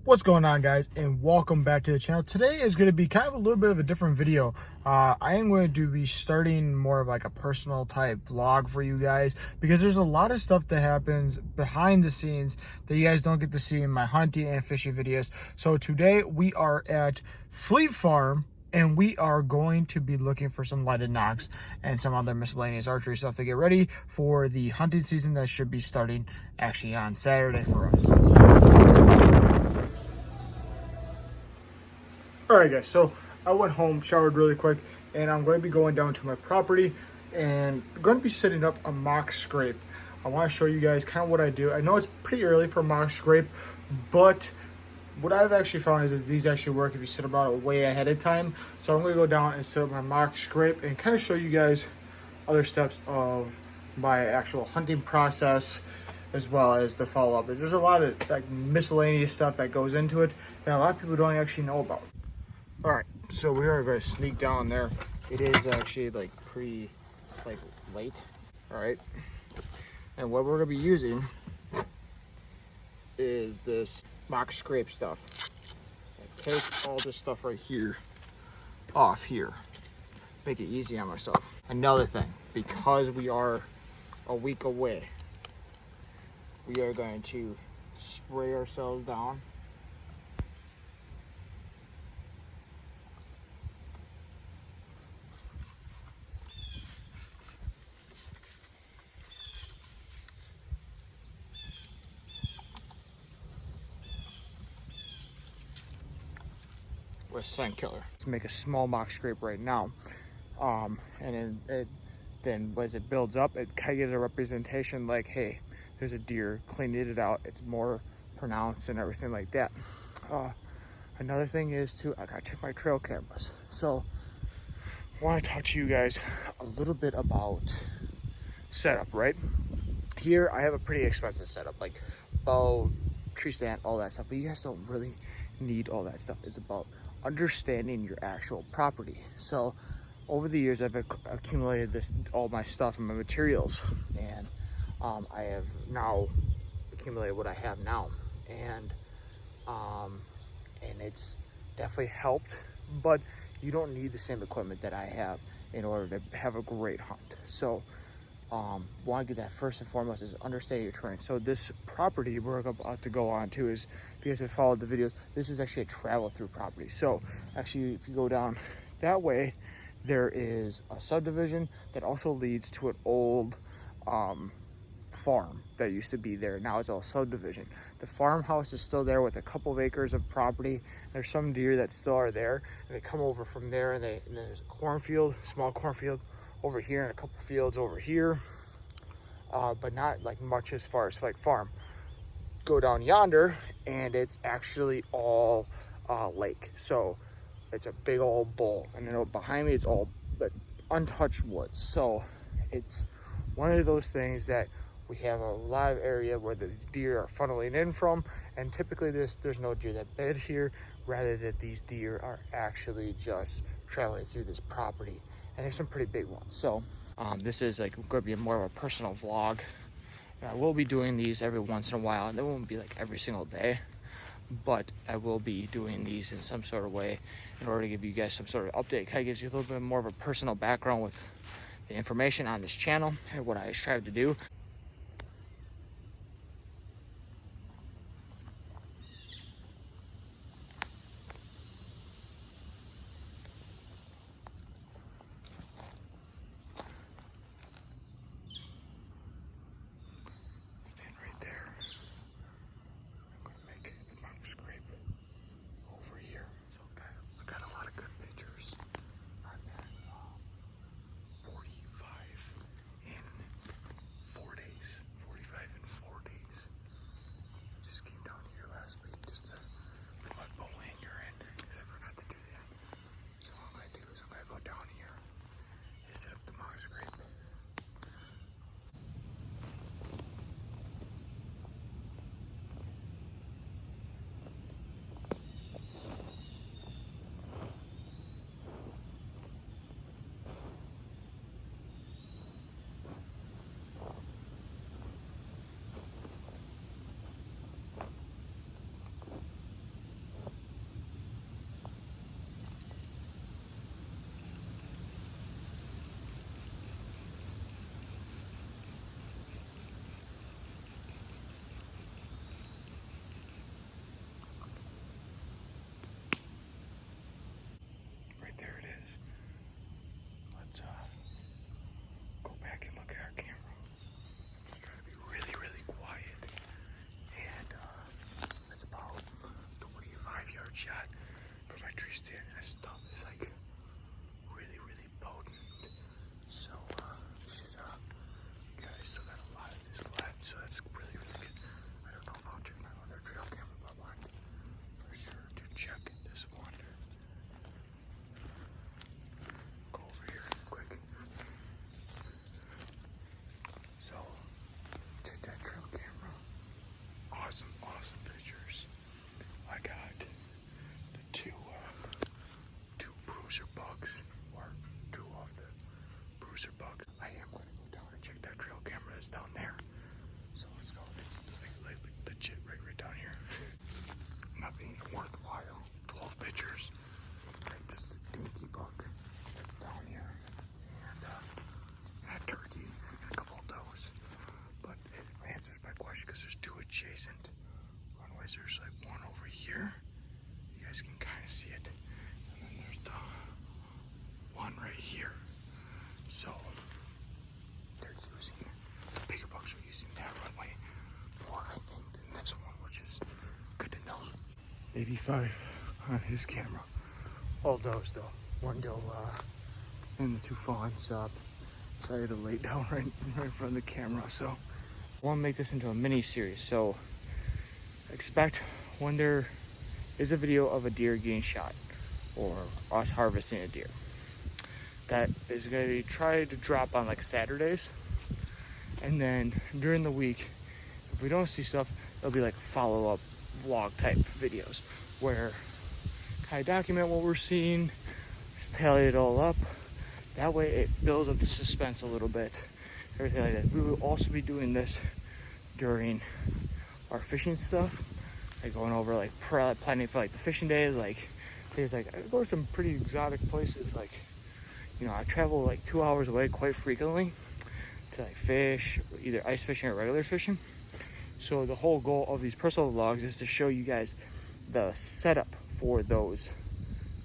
What's going on, guys, and welcome back to the channel. Today is going to be kind of a little bit of a different video. I am going to be starting more of like a personal type vlog for you guys because there's a lot of stuff that happens behind the scenes that you guys don't get to see in my hunting and fishing videos. So today we are at Fleet Farm and we are going to be looking for some lighted knocks and some other miscellaneous archery stuff to get ready for the hunting season that should be starting actually on Saturday for us. Alright guys, so I went home, showered really quick, and I'm going to be going down to my property and I'm going to be setting up a mock scrape. I want to show you guys kind of what I do. I know it's pretty early for a mock scrape, but what I've actually found is that these actually work if you set them out way ahead of time. So I'm going to go down and set up my mock scrape and kind of show you guys other steps of my actual hunting process as well as the follow-up. There's a lot of like miscellaneous stuff that goes into it that a lot of people don't actually know about. All right, so we are going to sneak down there. It is actually like pretty like late. All right, and what we're going to be using is this mock scrape stuff. Take all this stuff right here off here, make it easy on myself. Another thing, because we are a week away, we are going to spray ourselves down with scent killer. Let's make a small mock scrape right now, and then as it builds up, it kind of gives a representation like, hey, there's a deer, cleaned it out, it's more pronounced and everything like that. Another thing is I gotta check my trail cameras. So I want to talk to you guys a little bit about setup. Right here I have a pretty expensive setup, like bow, tree stand, all that stuff, but you guys don't really need all that stuff. It's about understanding your actual property. So over the years I've accumulated all my stuff and my materials, and I have now accumulated what I have now, and it's definitely helped, but you don't need the same equipment that I have in order to have a great hunt. So want to do that first and foremost is understand your terrain. So this property we're about to go on to is, if you guys have followed the videos, this is actually a travel through property. So actually, if you go down that way, there is a subdivision that also leads to an old farm that used to be there. Now it's all subdivision. The farmhouse is still there with a couple of acres of property. There's some deer that still are there, and they come over from there, and there's a cornfield, small cornfield over here, and a couple fields over here, but not like much as far as like farm. Go down yonder and it's actually all lake. So it's a big old bowl, and then behind me it's all like untouched woods. So it's one of those things that we have a lot of area where the deer are funneling in from, and typically there's no deer that bed here, rather that these deer are actually just traveling through this property, and there's some pretty big ones. So this is like going to be more of a personal vlog, and I will be doing these every once in a while, and it won't be like every single day, but I will be doing these in some sort of way in order to give you guys some sort of update. Kind of gives you a little bit more of a personal background with the information on this channel and what I strive to do. shot for my tree stand. This stuff is like really, really potent. So, should, yeah, I still got a lot of this left, so that's really, really good. I don't know if I'll check my other trail camera, but I want for sure to check this one. Go over here quick. So, check that trail camera. Awesome, awesome pictures. I got the two bruiser bugs, or two of the bruiser bugs. I am going to go down and check that trail camera that's down there. So let's go. It's like legit right down here. Nothing worthwhile. 12 pictures. Like just a dinky buck down here. And a turkey and a couple of those. But it answers my question because there's two adjacent runways. There's like one over here. You guys can kind of see it. And then there's the one right here. So they're using, the bigger bucks are using that runway more, I think, than this one, which is good to know. 85 on his camera. All those though. One doe and the two fawns decided to lay down right in front of the camera. So I want to make this into a mini series. So expect when there is a video of a deer getting shot or us harvesting a deer. That is going to be tried to drop on like Saturdays. And then during the week, if we don't see stuff, it'll be like follow-up vlog type videos where kind of document what we're seeing, just tally it all up. That way it builds up the suspense a little bit, everything like that. We will also be doing this during our fishing stuff, like going over like planning for like the fishing days. Like there's like, I go to some pretty exotic places. Like, you know, I travel like 2 hours away quite frequently to like fish, either ice fishing or regular fishing. So the whole goal of these personal vlogs is to show you guys the setup for those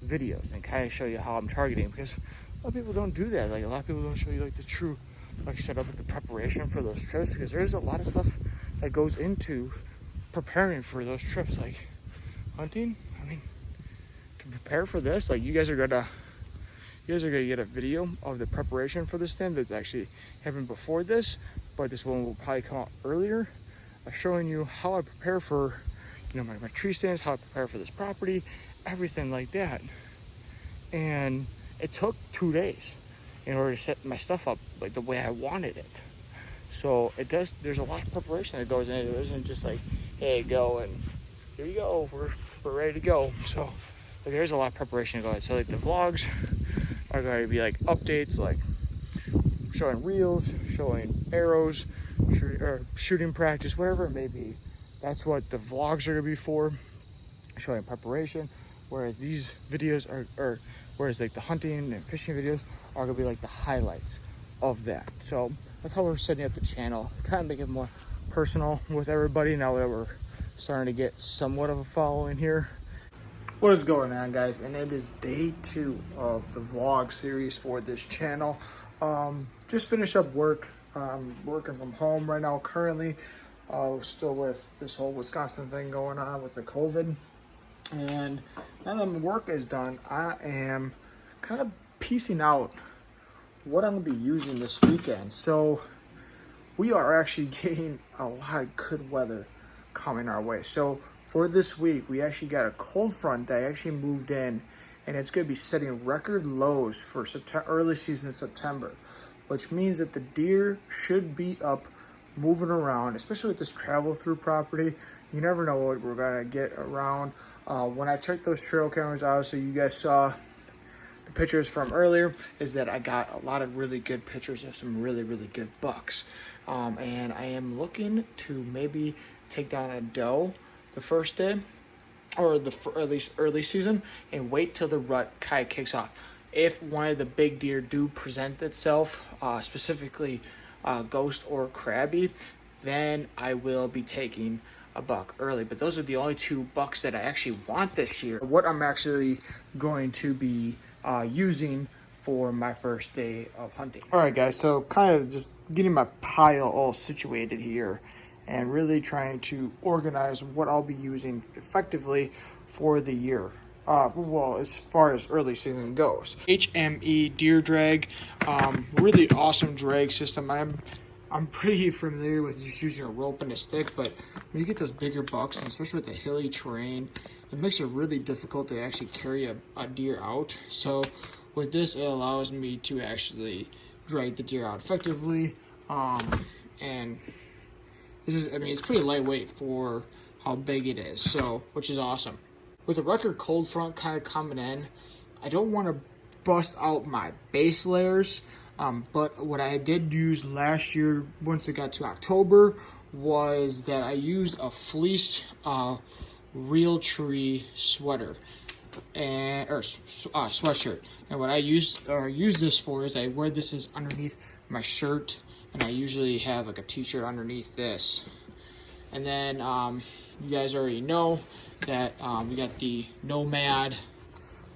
videos and kind of show you how I'm targeting, because a lot of people don't do that. Like a lot of people don't show you like the true like setup of the preparation for those trips, because there's a lot of stuff that goes into preparing for those trips. Like hunting, I mean, to prepare for this, like you guys are gonna get a video of the preparation for this stand that's actually happened before this, but this one will probably come out earlier, showing you how I prepare for, you know, my tree stands, how I prepare for this property, everything like that. And it took 2 days in order to set my stuff up like the way I wanted it. So there's a lot of preparation that goes into it. It isn't just like, hey, go and here you go, we're ready to go. So like, there's a lot of preparation to go in. So like the vlogs are going to be like updates, like showing reels, showing arrows, shooting practice, whatever it may be. That's what the vlogs are going to be for, showing preparation. Whereas these videos whereas like the hunting and fishing videos are going to be like the highlights of that. So that's how we're setting up the channel, kind of make it more personal with everybody now that we're starting to get somewhat of a following here. What is going on, guys? And it is day 2 of the vlog series for this channel. Just finished up work. Working from home right now currently. Still with this whole Wisconsin thing going on with the COVID. And now that my work is done, I am kind of piecing out what I'm going to be using this weekend. So we are actually getting a lot of good weather coming our way. So for this week, we actually got a cold front that actually moved in, and it's going to be setting record lows for early season September, which means that the deer should be up moving around, especially with this travel through property. You never know what we're going to get around. When I checked those trail cameras out, so you guys saw the pictures from earlier, is that I got a lot of really good pictures of some really, really good bucks. And I am looking to maybe take down a doe the first day, or at least early season, and wait till the rut kind of kicks off. If one of the big deer do present itself, specifically ghost or crabby, then I will be taking a buck early. But those are the only 2 bucks that I actually want this year. What I'm actually going to be using for my first day of hunting. All right, guys, so kind of just getting my pile all situated here and really trying to organize what I'll be using effectively for the year. Well, as far as early season goes. HME deer drag, really awesome drag system. I'm pretty familiar with just using a rope and a stick, but when you get those bigger bucks, and especially with the hilly terrain, it makes it really difficult to actually carry a deer out. So with this, it allows me to actually drag the deer out effectively, and this is, I mean, it's pretty lightweight for how big it is, so, which is awesome. With the record cold front kind of coming in, I don't want to bust out my base layers, but what I did use last year, once it got to October, was that I used a fleece real tree sweater or sweatshirt. And what I use this for is I wear this as underneath my shirt, and I usually have like a t-shirt underneath this. And then you guys already know that we got the Nomad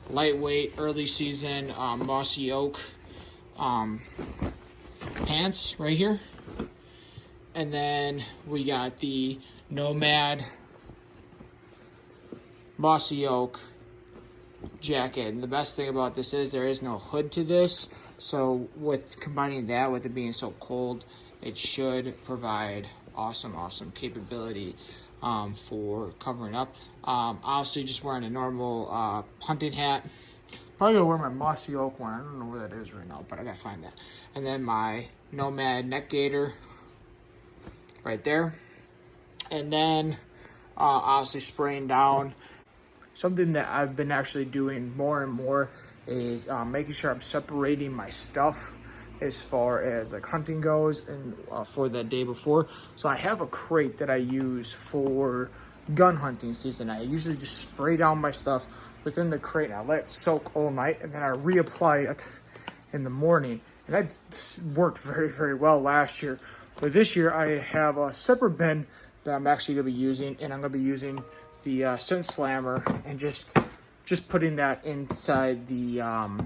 lightweight early season mossy oak pants right here, and then we got the Nomad mossy oak jacket. And the best thing about this is there is no hood to this, so with combining that with it being so cold, it should provide awesome capability for covering up. Obviously just wearing a normal hunting hat. Probably gonna wear my mossy oak one. I don't know where that is right now, but I gotta find that. And then my Nomad neck gaiter right there. And then obviously spraying down. Something that I've been actually doing more and more is making sure I'm separating my stuff as far as like hunting goes and for the day before. So I have a crate that I use for gun hunting season. I usually just spray down my stuff within the crate, and I let it soak all night, and then I reapply it in the morning. And that worked very well last year. But this year I have a separate bin that I'm actually gonna be using, and I'm gonna be using the scent slammer and just putting that inside the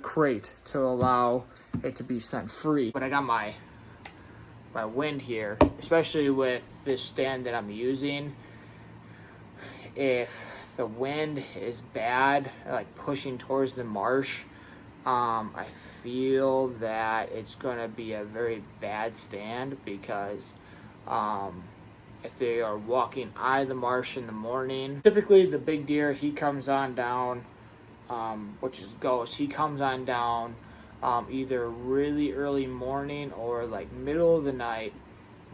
crate to allow it to be scent free. But I got my wind here, especially with this stand that I'm using. If the wind is bad, like pushing towards the marsh, I feel that it's gonna be a very bad stand, because if they are walking out of the marsh in the morning, typically the big deer, he comes on down, which is Ghost, he comes on down either really early morning or like middle of the night,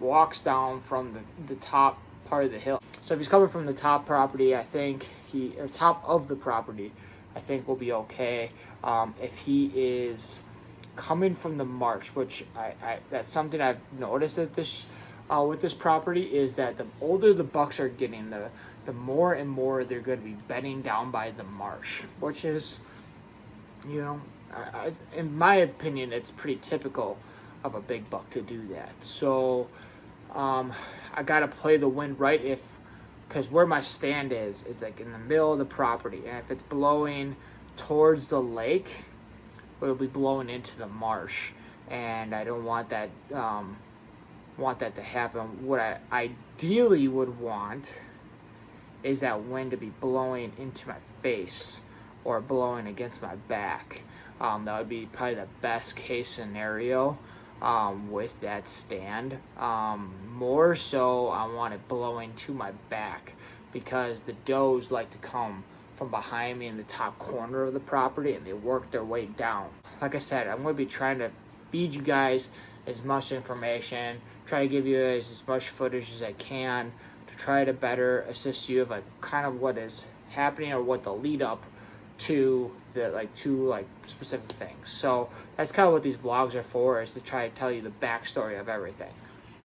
walks down from the top part of the hill. So if he's coming from the top property, I think top of the property, I think we'll be okay. If he is coming from the marsh, which that's something I've noticed at this with this property, is that the older the bucks are getting, the more and more they're going to be bedding down by the marsh, which is, you know, in my opinion, it's pretty typical of a big buck to do that. So I gotta play the wind right, because where my stand is like in the middle of the property, and if it's blowing towards the lake, it'll be blowing into the marsh, and I don't want that to happen. What I ideally would want is that wind to be blowing into my face or blowing against my back. That would be probably the best case scenario with that stand. More so, I want it blowing to my back, because the does like to come from behind me in the top corner of the property, and they work their way down. Like I said, I'm going to be trying to feed you guys as much information, try to give you guys as much footage as I can to try to better assist you of like kind of what is happening or what the lead up to the two specific things. So that's kind of what these vlogs are for, is to try to tell you the backstory of everything.